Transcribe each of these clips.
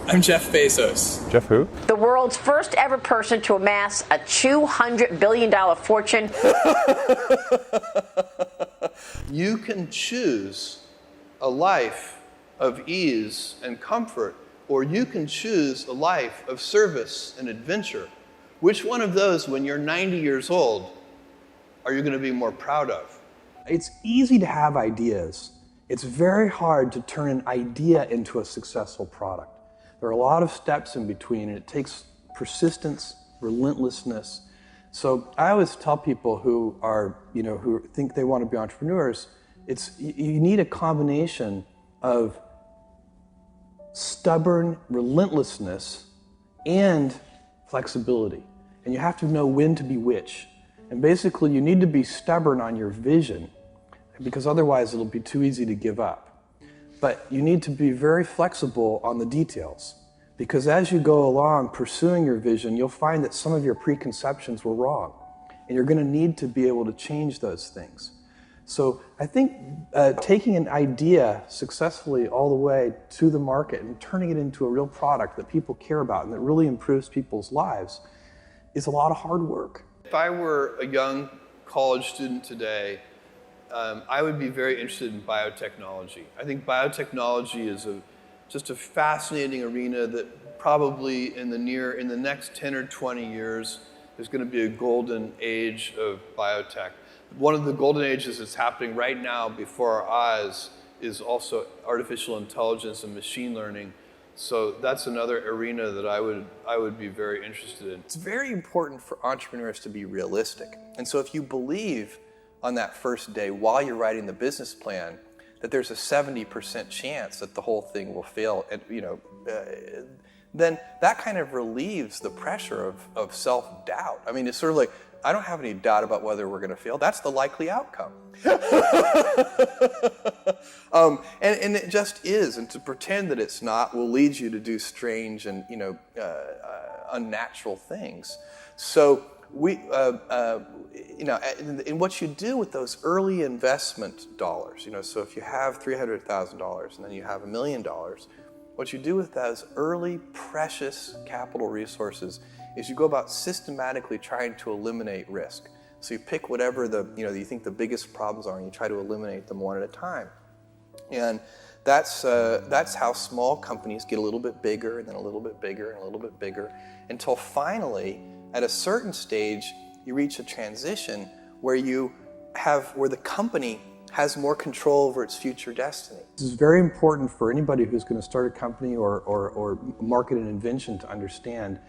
I'm Jeff Bezos. Jeff who? The world's first ever person to amass a $200 billion fortune. You can choose a life of ease and comfort, or you can choose a life of service and adventure. Which one of those, when you're 90 years old, are you going to be more proud of? It's easy to have ideas. It's very hard to turn an idea into a successful product. There are a lot of steps in between, and it takes persistence, relentlessness. So I always tell people who are, who think they want to be entrepreneurs, you need a combination of stubborn relentlessness and flexibility. And you have to know when to be which. And basically, you need to be stubborn on your vision, because otherwise it'll be too easy to give up. But you need to be very flexible on the details, because as you go along pursuing your vision, you'll find that some of your preconceptions were wrong, and you're going to need to be able to change those things. So I think taking an idea successfully all the way to the market and turning it into a real product that people care about and that really improves people's lives is a lot of hard work. If I were a young college student today, I would be very interested in biotechnology. I think biotechnology is just a fascinating arena that probably in the next 10 or 20 years is going to be a golden age of biotech. One of the golden ages that's happening right now before our eyes is also artificial intelligence and machine learning. So that's another arena that I would be very interested in. It's very important for entrepreneurs to be realistic. And so if you believe on that first day while you're writing the business plan that there's a 70% chance that the whole thing will fail, and then that kind of relieves the pressure of self-doubt. I mean, it's sort of like, I don't have any doubt about whether we're going to fail. That's the likely outcome. And it just is. And to pretend that it's not will lead you to do strange and unnatural things. So and what you do with those early investment dollars, so if you have $300,000 and then you have $1 million, what you do with those early precious capital resources is you go about systematically trying to eliminate risk. So you pick whatever you think the biggest problems are, and you try to eliminate them one at a time. And that's how small companies get a little bit bigger, and then a little bit bigger, and a little bit bigger, until finally, at a certain stage, you reach a transition where the company has more control over its future destiny. This is very important for anybody who's going to start a company or market an invention to understand,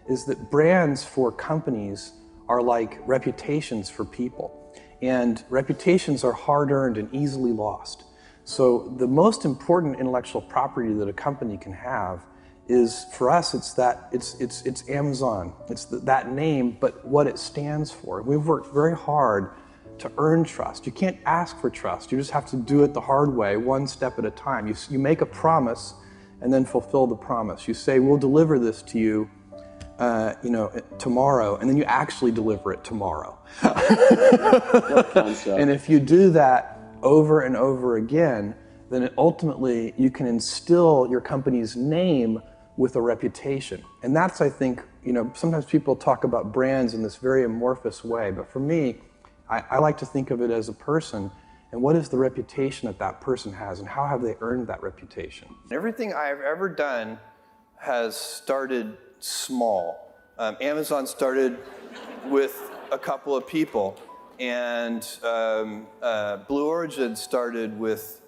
is that brands for companies are like reputations for people. And reputations are hard-earned and easily lost. So the most important intellectual property that a company can have is, for us, it's Amazon. It's that name, but what it stands for. We've worked very hard to earn trust. You can't ask for trust. You just have to do it the hard way, one step at a time. You make a promise and then fulfill the promise. You say, we'll deliver this to you tomorrow, and then you actually deliver it tomorrow. And if you do that over and over again, then ultimately you can instill your company's name with a reputation. And that's, I think, sometimes people talk about brands in this very amorphous way, but for me, I like to think of it as a person, and what is the reputation that person has, and how have they earned that reputation? Everything I've ever done has started small. Amazon started with a couple of people, and Blue Origin started with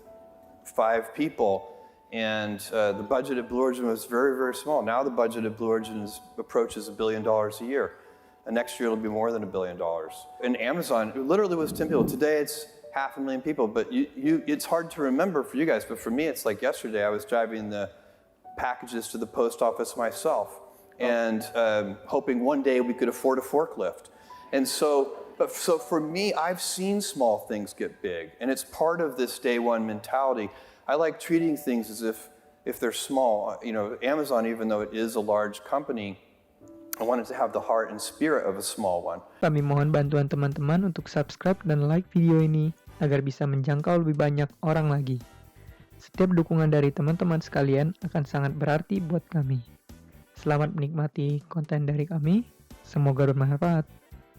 5 people. And the budget at Blue Origin was very, very small. Now the budget at Blue Origin approaches $1 billion a year. And next year it'll be more than $1 billion. And Amazon, it literally was 10 people. Today it's 500,000 people. But it's hard to remember for you guys. But for me, it's like yesterday I was driving the packages to the post office myself, and hoping one day we could afford a forklift. And so for me, I've seen small things get big. And it's part of this day one mentality. I like treating things as if they're small. Amazon, even though it is a large company, I wanted to have the heart and spirit of a small one. Kami mohon bantuan teman-teman untuk subscribe dan like video ini agar bisa menjangkau lebih banyak orang lagi. Setiap dukungan dari teman-teman sekalian akan sangat berarti buat kami. Selamat menikmati konten dari kami. Semoga bermanfaat.